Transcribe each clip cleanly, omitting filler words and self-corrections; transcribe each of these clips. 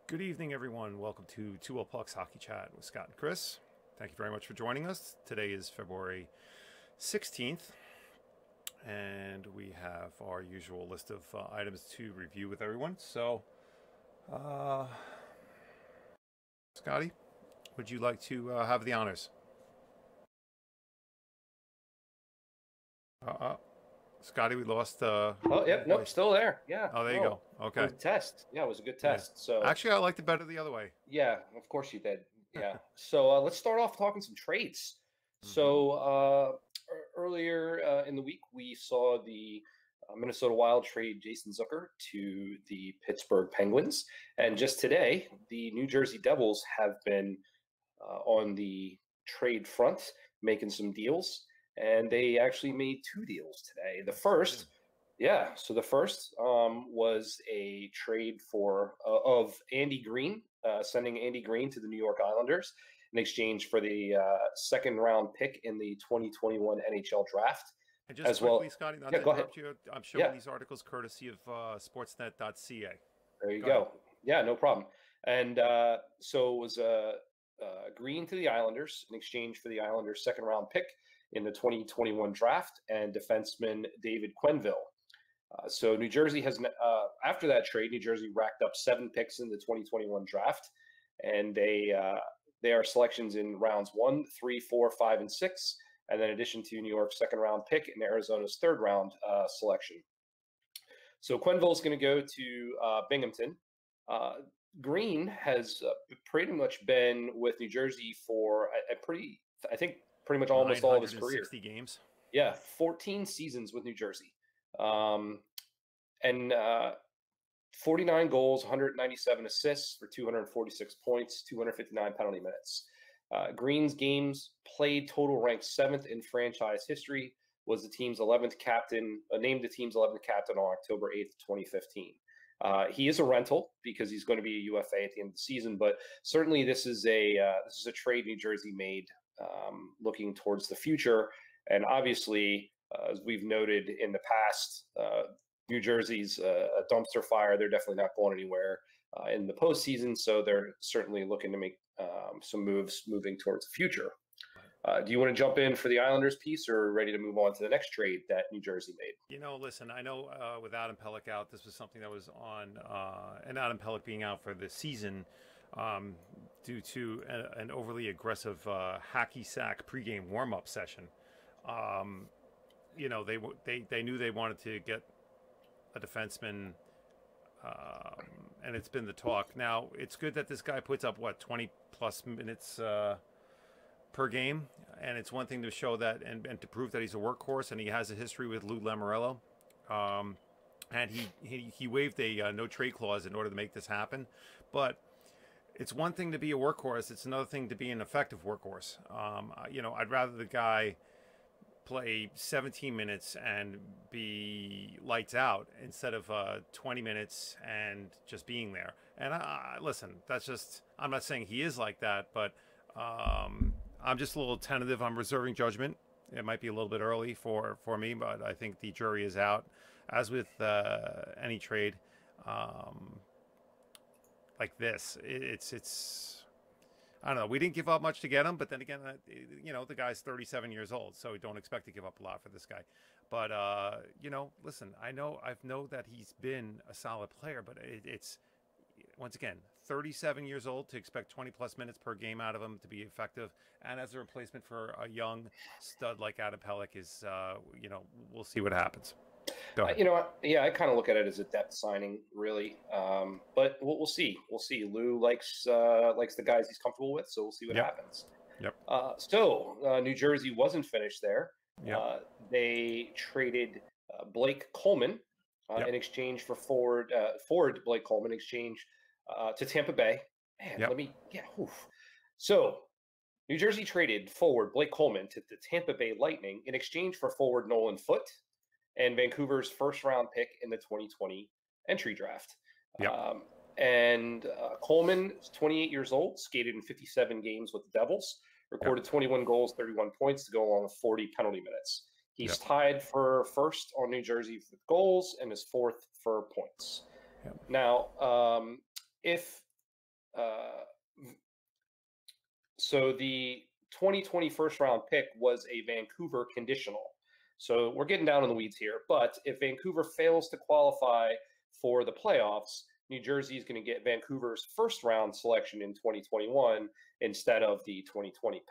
Good evening, everyone. Welcome to 2 Pucks Hockey Chat with Scott and Chris. Thank you very much for joining us. Today is February 16th, and we have our usual list of items to review with everyone. So, Scotty, would you like to have the honors? Scotty, we lost. Oh, yep, nope, still there. Yeah. Oh, there you go. Okay. It was a test. Yeah, it was a good test. Yeah. So actually, I liked it better the other way. yeah, of course you did. Yeah. So let's start off talking some trades. So earlier in the week, we saw the Minnesota Wild trade Jason Zucker to the Pittsburgh Penguins, and just today, the New Jersey Devils have been on the trade front, making some deals. And they actually made two deals today. The first, so the first was a trade for of Andy Greene, sending Andy Greene to the New York Islanders in exchange for the second round pick in the 2021 NHL draft. And just as quickly, well, Scotty, not yeah, to go interrupt ahead. you, I'm showing these articles courtesy of sportsnet.ca. There you go. Yeah, no problem. And so it was Greene to the Islanders in exchange for the Islanders' second round pick in the 2021 draft and defenseman David Quenneville. So New Jersey has, after that trade, New Jersey racked up 7 picks in the 2021 draft, and they are selections in rounds 1, 3, 4, 5, and 6, and then in addition to New York's second round pick and Arizona's third round selection. So Quenneville is going to go to Binghamton. Greene has pretty much been with New Jersey for pretty much almost all of his career. 60 games. Yeah, 14 seasons with New Jersey. And 49 goals, 197 assists for 246 points, 259 penalty minutes. Greene's games played total ranked 7th in franchise history, was the team's 11th captain, named the team's 11th captain on October 8th, 2015. He is a rental because he's going to be a UFA at the end of the season, but certainly this is a trade New Jersey made looking towards the future. And obviously, as we've noted in the past, New Jersey's a dumpster fire. They're definitely not going anywhere in the postseason, so they're certainly looking to make some moves moving towards the future. Do you want to jump in for the Islanders piece, or ready to move on to the next trade that New Jersey made? You know, listen, I know with Adam Pelech out, this was something that was on, and Adam Pelech being out for the season due to an overly aggressive hacky sack pregame warm-up session. You know, they knew they wanted to get a defenseman, and it's been the talk. Now, it's good that this guy puts up, 20-plus minutes per game, and it's one thing to show that and to prove that he's a workhorse, and he has a history with Lou Lamoriello. And he waived a no-trade clause in order to make this happen. But it's one thing to be a workhorse. It's another thing to be an effective workhorse. You know, I'd rather the guy play 17 minutes and be lights out instead of 20 minutes and just being there. And listen, that's just, I'm not saying he is like that, but I'm just a little tentative. I'm reserving judgment. It might be a little bit early for me, but I think the jury is out. As with any trade like this, it's I don't know. We didn't give up much to get him, but then again, you know, the guy's 37 years old, so we don't expect to give up a lot for this guy. But you know, listen, I know that he's been a solid player, but it's once again 37 years old to expect 20-plus minutes per game out of him to be effective, and as a replacement for a young stud like Adam Pelech is, you know, we'll see what happens. You know, yeah, I kind of look at it as a depth signing, really. But we'll see. We'll see. Lou likes the guys he's comfortable with, so we'll see what happens. Yep. So New Jersey wasn't finished there. Yep. They traded Blake Coleman in exchange for forward Blake Coleman in exchange to Tampa Bay. Man, So New Jersey traded forward Blake Coleman to the Tampa Bay Lightning in exchange for forward Nolan Foote and Vancouver's first-round pick in the 2020 entry draft. And Coleman is 28 years old, skated in 57 games with the Devils, recorded 21 goals, 31 points to go along with 40 penalty minutes. He's tied for first on New Jersey with goals and is fourth for points. Now, if so the 2020 first round pick was a Vancouver conditional. So we're getting down in the weeds here. But if Vancouver fails to qualify for the playoffs, New Jersey is going to get Vancouver's first round selection in 2021 instead of the 2020 pick.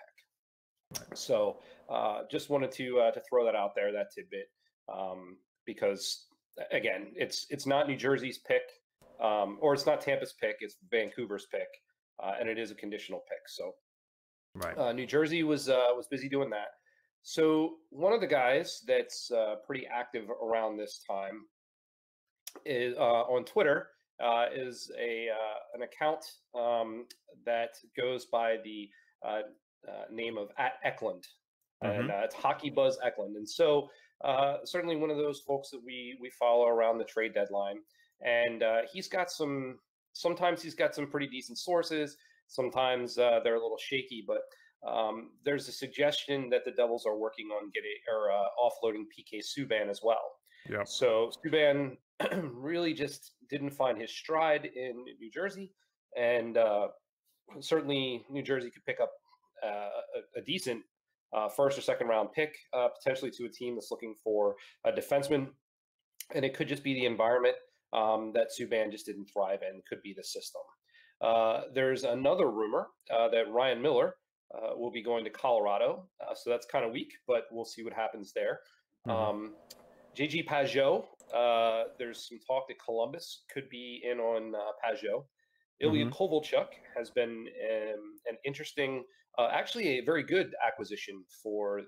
So just wanted to throw that out there, that tidbit, because again, it's not New Jersey's pick, or it's not Tampa's pick, it's Vancouver's pick, and it is a conditional pick. So New Jersey was busy doing that. So one of the guys that's pretty active around this time is on Twitter is an account that goes by the name of @Eklund, and it's Hockey Buzz Eklund. And so certainly one of those folks that we follow around the trade deadline. And sometimes he's got some pretty decent sources. Sometimes they're a little shaky, but there's a suggestion that the Devils are working on offloading PK Subban as well. Yeah. So Subban really just didn't find his stride in New Jersey, and certainly New Jersey could pick up a decent first or second round pick, potentially to a team that's looking for a defenseman, and it could just be the environment that Subban just didn't thrive in. Could be the system. There's another rumor that Ryan Miller will be going to Colorado, so that's kind of weak, but we'll see what happens there. JG Pageau, there's some talk that Columbus could be in on Pageau. Ilya Kovalchuk has been an interesting, actually a very good acquisition or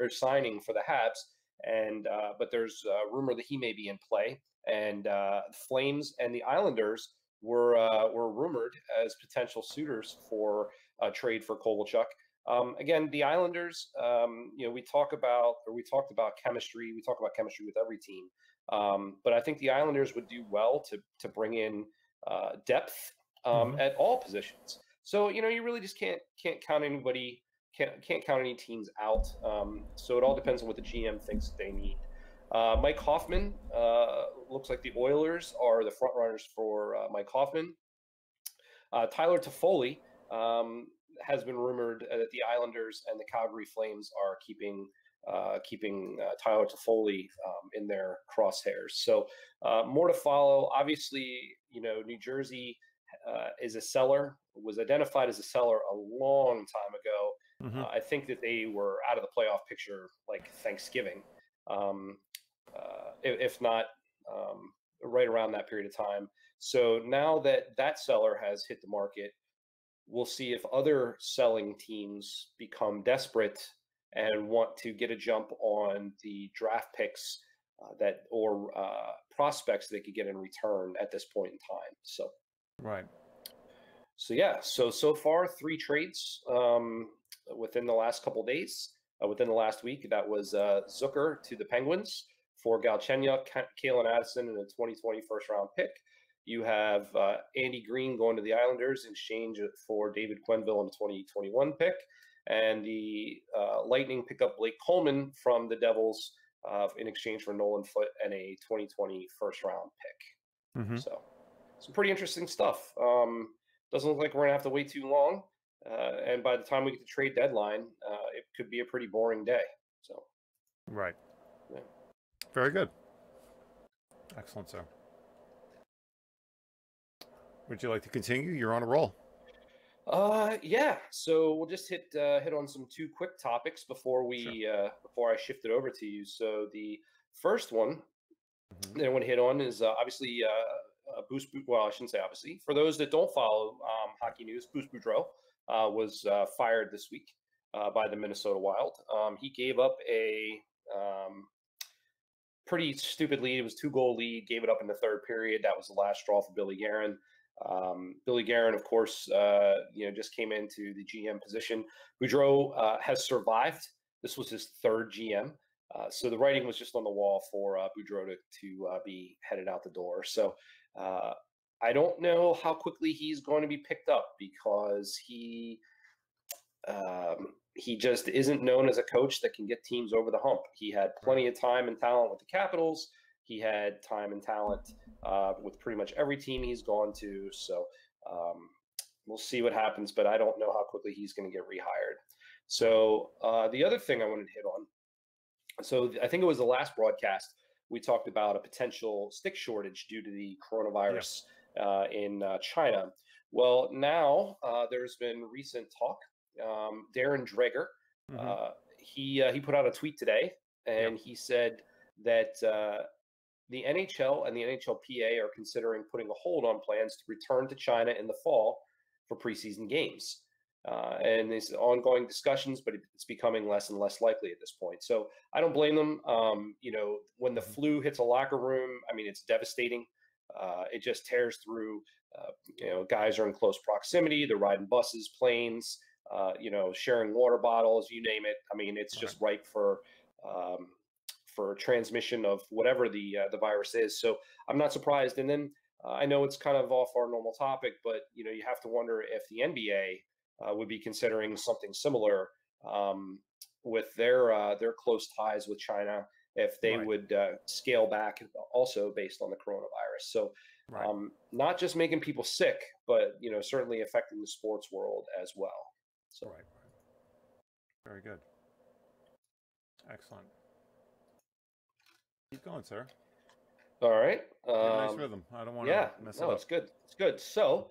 signing for the Habs, and but there's a rumor that he may be in play. And Flames and the Islanders were rumored as potential suitors for a trade for Kovalchuk. Again, the Islanders, we talked about chemistry. We talk about chemistry with every team, but I think the Islanders would do well to bring in depth at all positions. So you really just can't count anybody, can't count any teams out. So it all depends on what the GM thinks they need. Mike Hoffman, looks like the Oilers are the front runners for Mike Hoffman. Tyler Toffoli has been rumored that the Islanders and the Calgary Flames are keeping Tyler Toffoli in their crosshairs. So more to follow. Obviously, New Jersey is a seller, was identified as a seller a long time ago. I think that they were out of the playoff picture like Thanksgiving. If not right around that period of time. So now that seller has hit the market, we'll see if other selling teams become desperate and want to get a jump on the draft picks or prospects they could get in return at this point in time. So So far 3 trades within the last couple of days. Within the last week, that was Zucker to the Penguins for Galchenyuk, Kalen Addison, and a 2020 first-round pick. You have Andy Greene going to the Islanders in exchange for David Quenneville and a 2021 pick. And the Lightning pick up Blake Coleman from the Devils in exchange for Nolan Foote and a 2020 first-round pick. So some pretty interesting stuff. Doesn't look like we're going to have to wait too long. And by the time we get to trade deadline, it could be a pretty boring day. So, yeah. Very good. Excellent, sir. Would you like to continue? You're on a roll. Yeah. So we'll just hit on some 2 quick topics before before I shift it over to you. So the first one that I want to hit on is obviously Bruce. Well, I shouldn't say obviously. For those that don't follow hockey news, Bruce Boudreau was fired this week by the Minnesota Wild. He gave up a pretty stupid lead. It was 2-goal lead, gave it up in the third period. That was the last straw for Billy Guerin. Billy Guerin, of course, just came into the GM position. Boudreau has survived. This was his 3rd GM. So the writing was just on the wall for Boudreau to be headed out the door. So I don't know how quickly he's going to be picked up because he just isn't known as a coach that can get teams over the hump. He had plenty of time and talent with the Capitals. He had time and talent with pretty much every team he's gone to. So we'll see what happens, but I don't know how quickly he's going to get rehired. So the other thing I wanted to hit on, so I think it was the last broadcast, we talked about a potential stick shortage due to the coronavirus in China. Well, now there's been recent talk. Darren Dreger, he put out a tweet today, and he said that the NHL and the NHLPA are considering putting a hold on plans to return to China in the fall for preseason games. And there's ongoing discussions, but it's becoming less and less likely at this point. So I don't blame them. You know, when the flu hits a locker room, I mean, it's devastating. It just tears through. You know, guys are in close proximity. They're riding buses, planes, you know, sharing water bottles, you name it. I mean, it's just ripe for transmission of whatever the virus is. So I'm not surprised. And then I know it's kind of off our normal topic, but, you know, you have to wonder if the NBA would be considering something similar with their close ties with China, if they would scale back also based on the coronavirus. So not just making people sick, but, you know, certainly affecting the sports world as well. So very good. Excellent. Keep going, sir. All right. Nice rhythm. I don't want to mess it up. It's good. It's good. So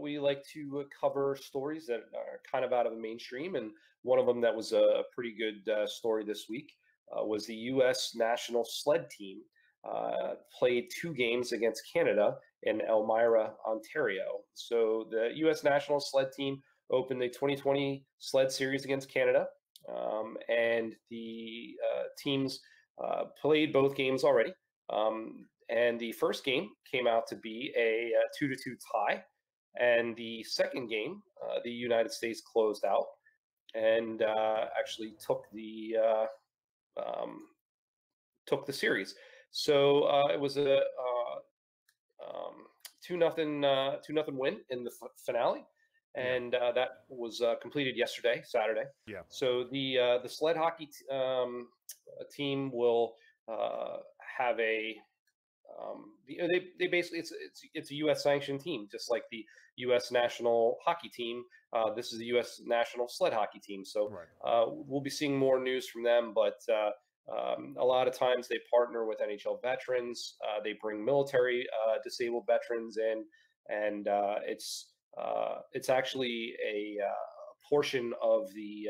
we like to cover stories that are kind of out of the mainstream, and one of them that was a pretty good story this week was the U.S. national sled team played 2 games against Canada in Elmira, Ontario. So the U.S. national sled team opened the 2020 sled series against Canada, and the teams played both games already. And the first game came out to be a 2-2 tie. And the second game, the United States closed out and actually took the series. So it was a 2-0 win in the finale, and that was completed yesterday, Saturday. Yeah. So the sled hockey team will have a they basically it's a U.S. sanctioned team, just like the U.S. national hockey team. This is the U.S. national sled hockey team. So we'll be seeing more news from them. But a lot of times they partner with NHL veterans. They bring military disabled veterans in, and it's actually a portion of the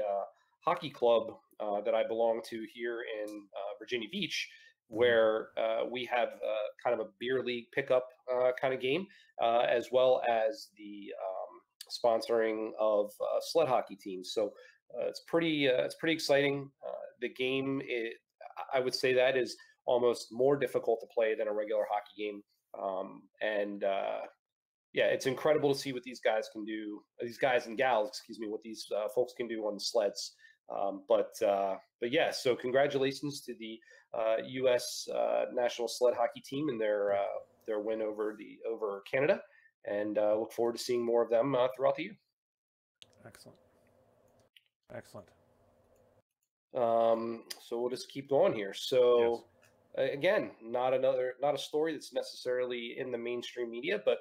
hockey club that I belong to here in Virginia Beach, where we have kind of a beer league pickup kind of game, as well as the sponsoring of sled hockey teams. So it's pretty exciting. The game, I would say, that is almost more difficult to play than a regular hockey game. Yeah, it's incredible to see what these guys can do. These guys and gals, excuse me, what these folks can do on the sleds. But yeah, so congratulations to the U.S. national sled hockey team and their win over Canada, and look forward to seeing more of them throughout the year. Excellent. So we'll just keep going here. So again, not a story that's necessarily in the mainstream media, but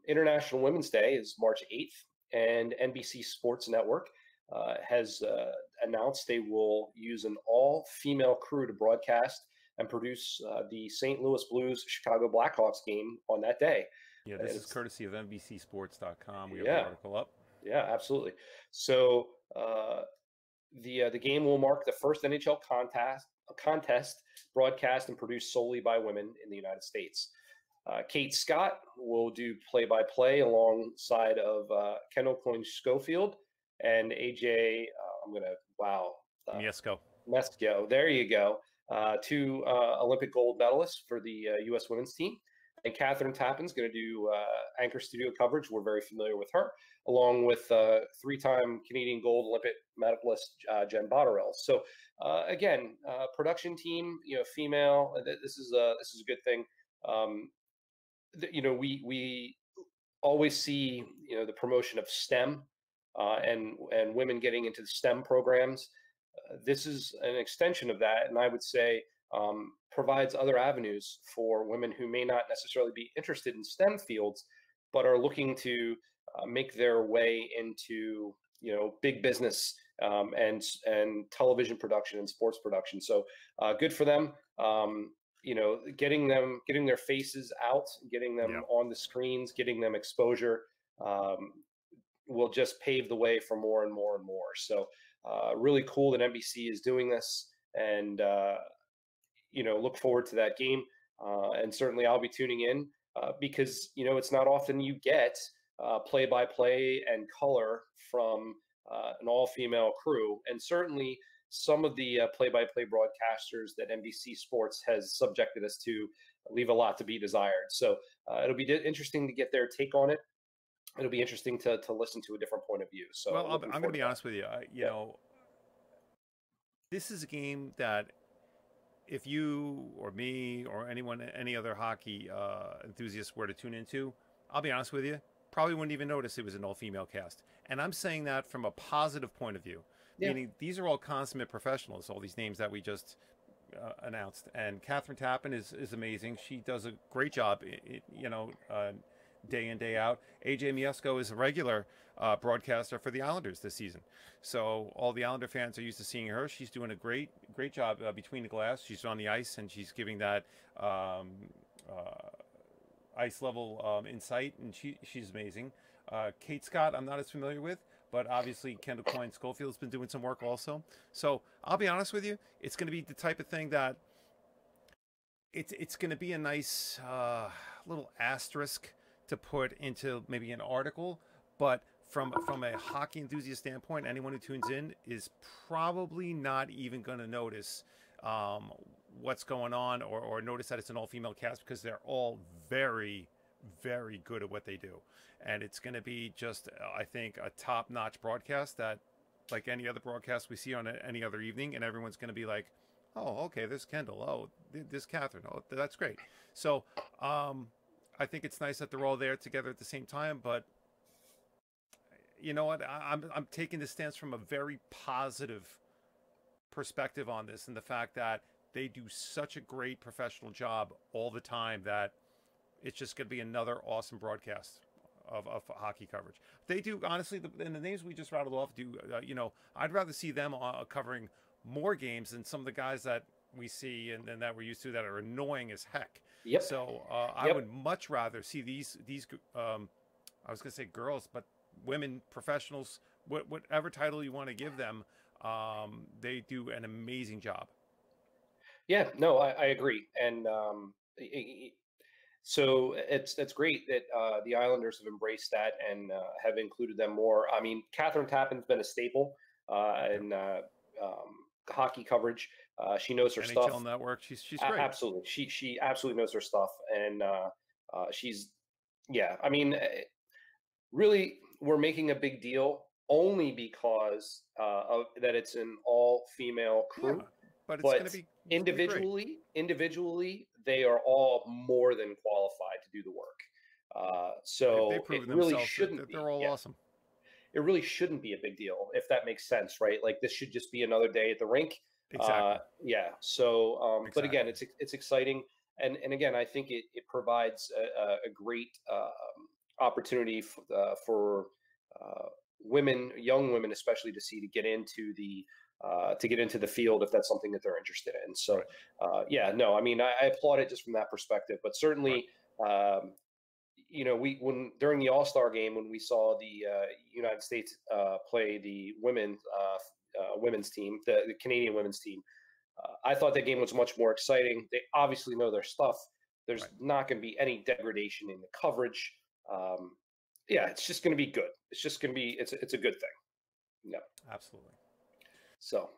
International Women's Day is March 8th, and NBC Sports Network has announced they will use an all-female crew to broadcast and produce the St. Louis Blues Chicago Blackhawks game on that day. Yeah, this is courtesy of NBCSports.com. We have the article up. Yeah, absolutely. So the game will mark the first NHL contest broadcast and produced solely by women in the United States. Kate Scott will do play-by-play alongside of Kendall Coyne-Schofield and AJ. Miesco. There you go. 2 Olympic gold medalists for the U.S. women's team. And Catherine Tappan's going to do anchor studio coverage. We're very familiar with her, along with 3-time Canadian gold Olympic medalist Jen Botterill. So again, production team, female. This is a good thing. We always see the promotion of STEM and women getting into the STEM programs. This is an extension of that, and I would say provides other avenues for women who may not necessarily be interested in STEM fields, but are looking to make their way into big business and television production and sports production. So good for them. Getting their faces out, getting them on the screens, getting them exposure will just pave the way for more and more and more. So really cool that NBC is doing this, and look forward to that game. And certainly I'll be tuning in because it's not often you get play-by-play and color from an all-female crew, and certainly some of the play-by-play broadcasters that NBC Sports has subjected us to leave a lot to be desired. So it'll be interesting to get their take on it. It'll be interesting to listen to a different point of view. So well, I'm going to be honest with you. This is a game that if you or me or anyone, any other hockey enthusiast were to tune into, I'll be honest with you, probably wouldn't even notice it was an all-female cast. And I'm saying that from a positive point of view, meaning these are all consummate professionals, all these names that we just announced. And Catherine Tappan is amazing. She does a great job, day in, day out. AJ Miesco is a regular broadcaster for the Islanders this season. So all the Islander fans are used to seeing her. She's doing a great job between the glass. She's on the ice, and she's giving that ice level insight, and she's amazing. Kate Scott, I'm not as familiar with, but obviously Kendall Coyne Schofield's been doing some work also. So I'll be honest with you, it's going to be the type of thing that it's going to be a nice little asterisk to put into maybe an article, but from a hockey enthusiast standpoint, anyone who tunes in is probably not even going to notice what's going on or notice that it's an all-female cast, because they're all very, very good at what they do. And it's going to be just, I think, a top-notch broadcast that, like any other broadcast we see on any other evening, and everyone's going to be like, oh, okay, there's Kendall. Oh, there's Catherine. Oh, that's great. So I think it's nice that they're all there together at the same time, but you know what? I'm taking the stance from a very positive perspective on this, and the fact that they do such a great professional job all the time that it's just going to be another awesome broadcast of hockey coverage. They do, honestly, and the names we just rattled off do, I'd rather see them covering more games than some of the guys that we see and that we're used to that are annoying as heck. Yep. So I would much rather see these I was going to say girls, but women professionals, whatever title you want to give them, they do an amazing job. Yeah, no, I agree. And so it's great that the Islanders have embraced that and have included them more. I mean, Catherine Tappan's been a staple in hockey coverage. She knows her NHL stuff. NHL Network. She's great. Absolutely. She absolutely knows her stuff. And I mean, really, we're making a big deal only because of that it's an all-female crew. Yeah, but it's going to be individually, they are all more than qualified to do the work. So it really shouldn't be. They're all awesome. It really shouldn't be a big deal, if that makes sense, right? Like, this should just be another day at the rink. Exactly. So, but again, it's exciting, and again, I think it provides a great opportunity for young women especially, to get into the field if that's something that they're interested in. So, I mean, I applaud it just from that perspective. But certainly, during the All-Star game, when we saw the United States play the women's team, the Canadian women's team, I thought that game was much more exciting. They obviously know their stuff. There's not going to be any degradation in the coverage. It's just going to be good. It's just going to be, it's a good thing. Yeah, absolutely. So,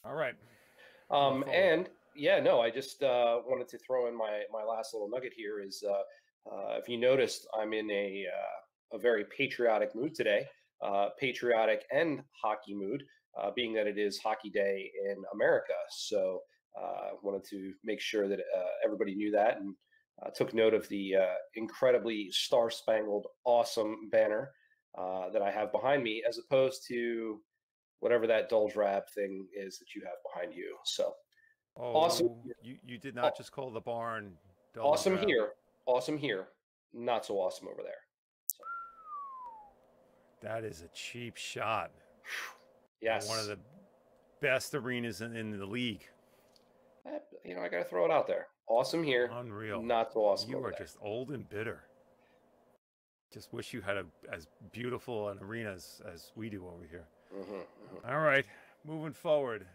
all right. I just wanted to throw in my last little nugget here is, if you noticed, I'm in a very patriotic mood today, patriotic and hockey mood, being that it is Hockey Day in America. So I wanted to make sure that everybody knew that, and took note of the incredibly star-spangled, awesome banner that I have behind me, as opposed to whatever that dull drab thing is that you have behind you. So awesome. You did not just call the barn dull awesome drab. Here. Awesome here. Not so awesome over there. So. That is a cheap shot. Yes. One of the best arenas in the league. You know, I got to throw it out there. Awesome here. Unreal. Not so awesome. You over are there. just old and bitter. Just wish you had as beautiful an arena as we do over here. All right, moving forward.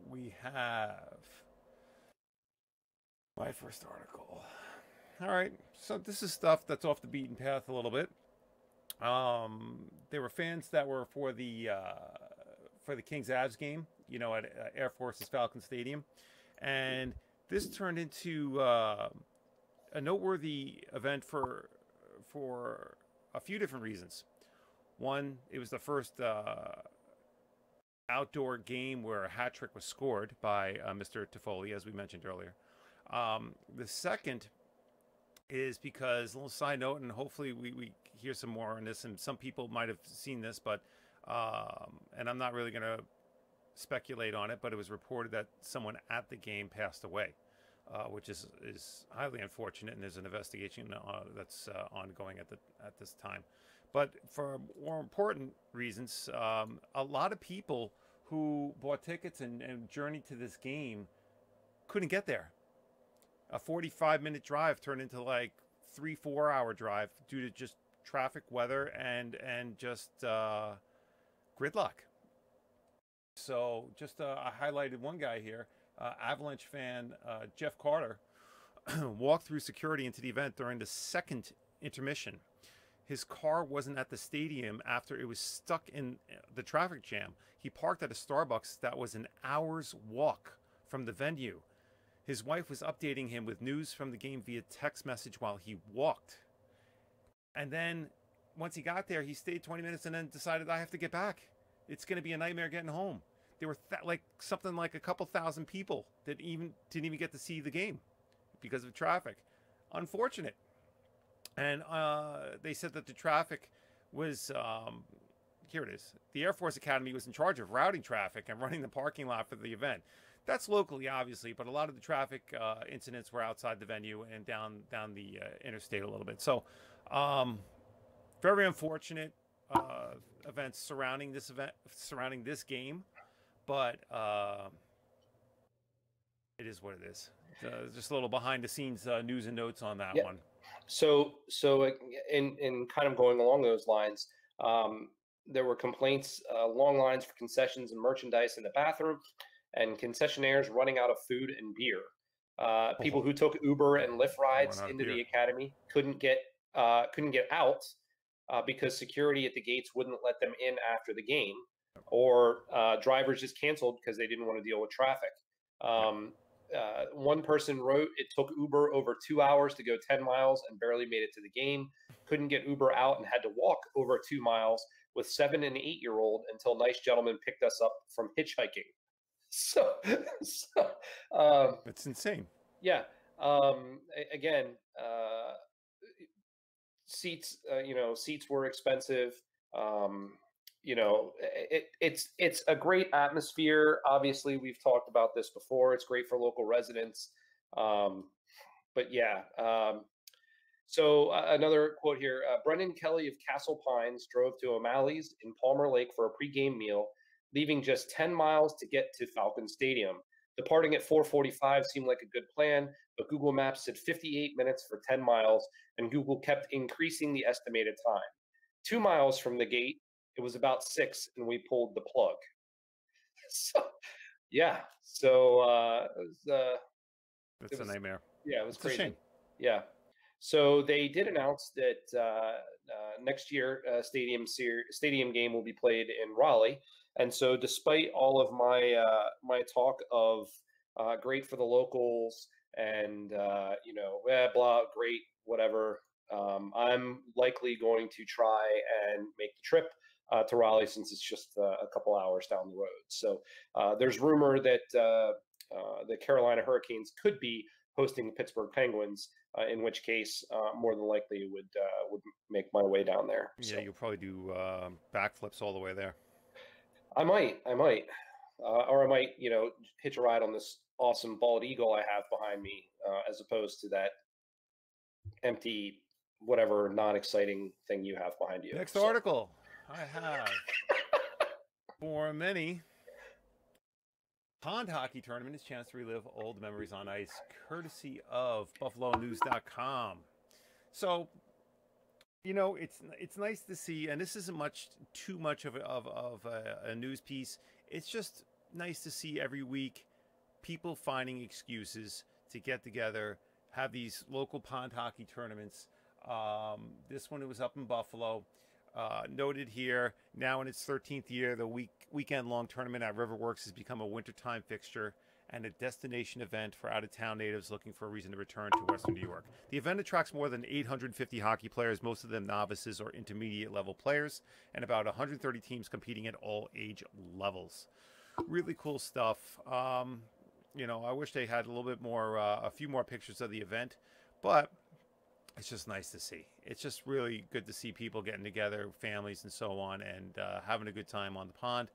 We have my first article. All right, so this is stuff that's off the beaten path a little bit. There were fans that were for the Kings Avs game, you know, at Air Force's Falcon Stadium, and this turned into a noteworthy event for a few different reasons. One, it was the first outdoor game where a hat trick was scored by Mr. Toffoli, as we mentioned earlier. The second is because, a little side note, and hopefully we hear some more on this, and some people might have seen this, but and I'm not really going to speculate on it, but it was reported that someone at the game passed away, which is highly unfortunate, and there's an investigation that's ongoing at this time. But for more important reasons, a lot of people who bought tickets and journeyed to this game couldn't get there. A 45-minute drive turned into like 3-4 hour drive due to just traffic, weather, and just gridlock. So just I highlighted one guy here, Avalanche fan Jeff Carter, walked through security into the event during the second intermission. His car wasn't at the stadium after it was stuck in the traffic jam. He parked at a Starbucks that was an hour's walk from the venue. His wife was updating him with news from the game via text message while he walked. And then once he got there, he stayed 20 minutes and then decided, I have to get back. It's going to be a nightmare getting home. There were something like a couple thousand people that didn't even get to see the game because of traffic. Unfortunate. And they said that the traffic was, here it is. The Air Force Academy was in charge of routing traffic and running the parking lot for the event. That's locally, obviously, but a lot of the traffic incidents were outside the venue and down the interstate a little bit. So, very unfortunate events surrounding this game, but it is what it is. Just a little behind the scenes news and notes on that one. So in kind of going along those lines, there were complaints, long lines for concessions and merchandise in the bathroom, and concessionaires running out of food and beer. People who took Uber and Lyft rides into the academy couldn't get out because security at the gates wouldn't let them in after the game, or drivers just canceled because they didn't want to deal with traffic. One person wrote, it took Uber over 2 hours to go 10 miles and barely made it to the game. Couldn't get Uber out and had to walk over 2 miles with 7- and 8-year-old until nice gentlemen picked us up from hitchhiking. So it's insane. Yeah. Again, seats were expensive. It's a great atmosphere. Obviously, we've talked about this before. It's great for local residents. But yeah. So another quote here, Brendan Kelly of Castle Pines drove to O'Malley's in Palmer Lake for a pregame meal, leaving just 10 miles to get to Falcon Stadium. Departing at 4:45 seemed like a good plan, but Google Maps said 58 minutes for 10 miles, and Google kept increasing the estimated time. 2 miles from the gate, it was about 6, and we pulled the plug. So, yeah. So it's a nightmare. Yeah, it was crazy. A shame. Yeah. So they did announce that next year stadium game will be played in Raleigh. And so, despite all of my my talk of great for the locals and blah, great, whatever, I'm likely going to try and make the trip to Raleigh, since it's just a couple hours down the road. So there's rumor that the Carolina Hurricanes could be hosting the Pittsburgh Penguins, in which case more than likely would make my way down there. Yeah, so you'll probably do backflips all the way there. I might, or I might, hitch a ride on this awesome bald eagle I have behind me, as opposed to that empty whatever non-exciting thing you have behind you. Next article I have for many. Pond hockey tournament is a chance to relive old memories on ice, courtesy of BuffaloNews.com. So, you know, it's nice to see, and this isn't too much of a news piece. It's just nice to see every week people finding excuses to get together, have these local pond hockey tournaments. This one, it was up in Buffalo. Noted here, now in its 13th year, the weekend-long tournament at Riverworks has become a wintertime fixture and a destination event for out-of-town natives looking for a reason to return to Western New York. The event attracts more than 850 hockey players, most of them novices or intermediate-level players, and about 130 teams competing at all age levels. Really cool stuff. You know, I wish they had a little bit more, a few more pictures of the event, but it's just nice to see. It's just really good to see people getting together, families and so on, and having a good time on the pond.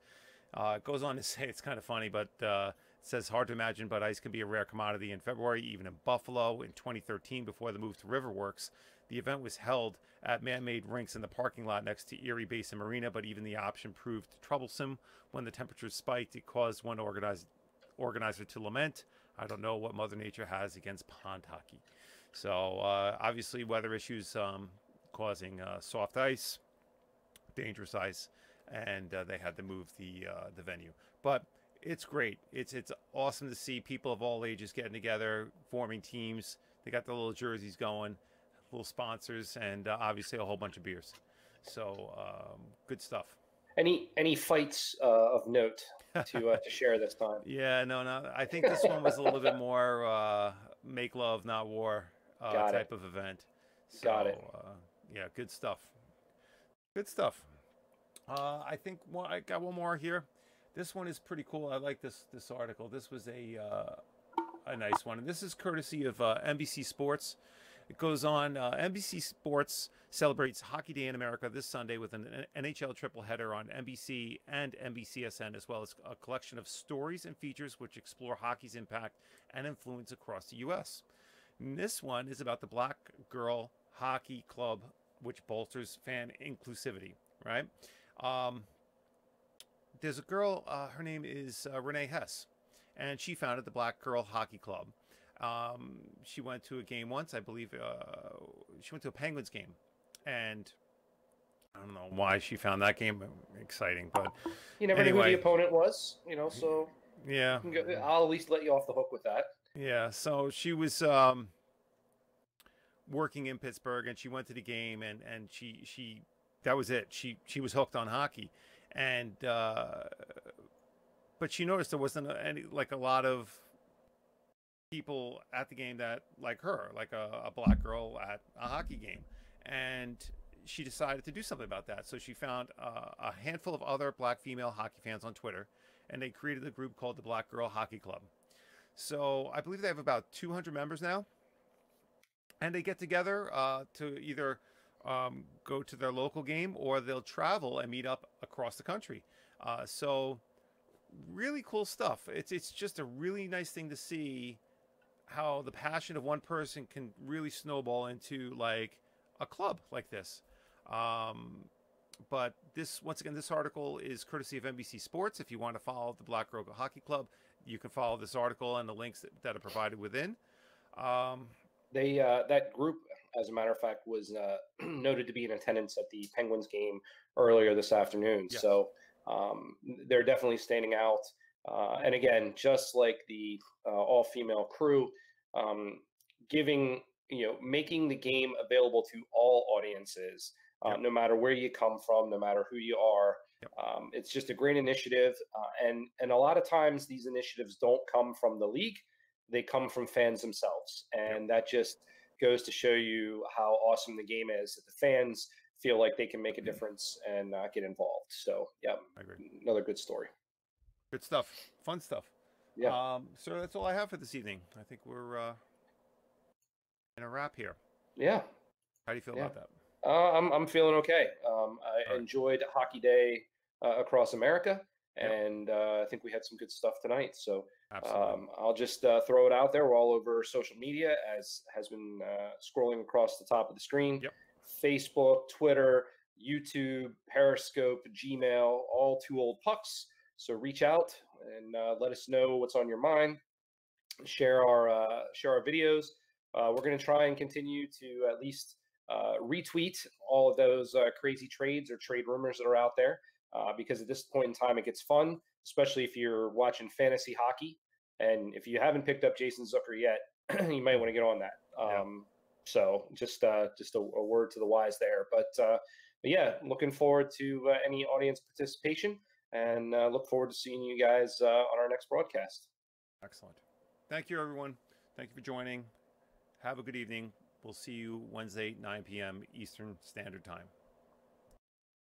It goes on to say, it's kind of funny, but it says, hard to imagine, but ice can be a rare commodity in February, even in Buffalo. In 2013, before the move to Riverworks, the event was held at man-made rinks in the parking lot next to Erie Basin Marina, but even the option proved troublesome. When the temperatures spiked, it caused one organizer to lament, "I don't know what Mother Nature has against pond hockey." So obviously weather issues causing soft ice, dangerous ice, and they had to move the venue. But it's great. It's awesome to see people of all ages getting together, forming teams. They got the little jerseys going, little sponsors, and obviously a whole bunch of beers. So good stuff. Any fights of note to share this time? Yeah, no. I think this one was a little bit more make love, not war type of event. So, Got it. Yeah, good stuff. Good stuff. I think I got one more here. This one is pretty cool. I like this article. This was a nice one, and this is courtesy of NBC Sports. It goes on. NBC Sports celebrates Hockey Day in America this Sunday with an NHL tripleheader on NBC and NBCSN, as well as a collection of stories and features which explore hockey's impact and influence across the U.S. And this one is about the Black Girl Hockey Club, which bolsters fan inclusivity, right? There's a girl, her name is Renee Hess, and she founded the Black Girl Hockey Club. She went to a game once, I believe. She went to a Penguins game, and I don't know why she found that game exciting, but you never knew who the opponent was, you know. So yeah, I'll at least let you off the hook with that. Yeah, so she was working in Pittsburgh, and she went to the game, and she that was it. She was hooked on hockey, and but she noticed there wasn't a lot of people at the game that like her, like a black girl at a hockey game, and she decided to do something about that. So she found a handful of other black female hockey fans on Twitter, and they created a group called the Black Girl Hockey Club. So I believe they have about 200 members now, and they get together to either go to their local game, or they'll travel and meet up across the country. So really cool stuff. It's just a really nice thing to see how the passion of one person can really snowball into like a club like this. But this, once again, this article is courtesy of NBC Sports. If you want to follow the Black Girl Hockey Club, you can follow this article and the links that are provided within. That group, as a matter of fact, was noted to be in attendance at the Penguins game earlier this afternoon. Yes. So they're definitely standing out. And again, just like the all-female crew, making the game available to all audiences, no matter where you come from, no matter who you are. Yep. It's just a great initiative. And a lot of times these initiatives don't come from the league. They come from fans themselves. And that just goes to show you how awesome the game is, that the fans feel like they can make a difference and get involved. So, yeah, I agree. Another good story. Good stuff. Fun stuff. Yeah. So that's all I have for this evening. I think we're in a wrap here. Yeah. How do you feel about that? I'm feeling okay. I enjoyed Hockey Day across America, and I think we had some good stuff tonight. So I'll just throw it out there. We're all over social media, as has been scrolling across the top of the screen. Facebook, Twitter, YouTube, Periscope, Gmail, all 2 Old Pucks. So reach out and let us know what's on your mind. Share our videos. We're going to try and continue to at least retweet all of those crazy trades or trade rumors that are out there, because at this point in time, it gets fun, especially if you're watching fantasy hockey. And if you haven't picked up Jason Zucker yet, you might want to get on that. So just a word to the wise there. But yeah, looking forward to any audience participation, and look forward to seeing you guys on our next broadcast. Excellent. Thank you, everyone. Thank you for joining. Have a good evening. We'll see you Wednesday, 9 p.m. Eastern Standard Time.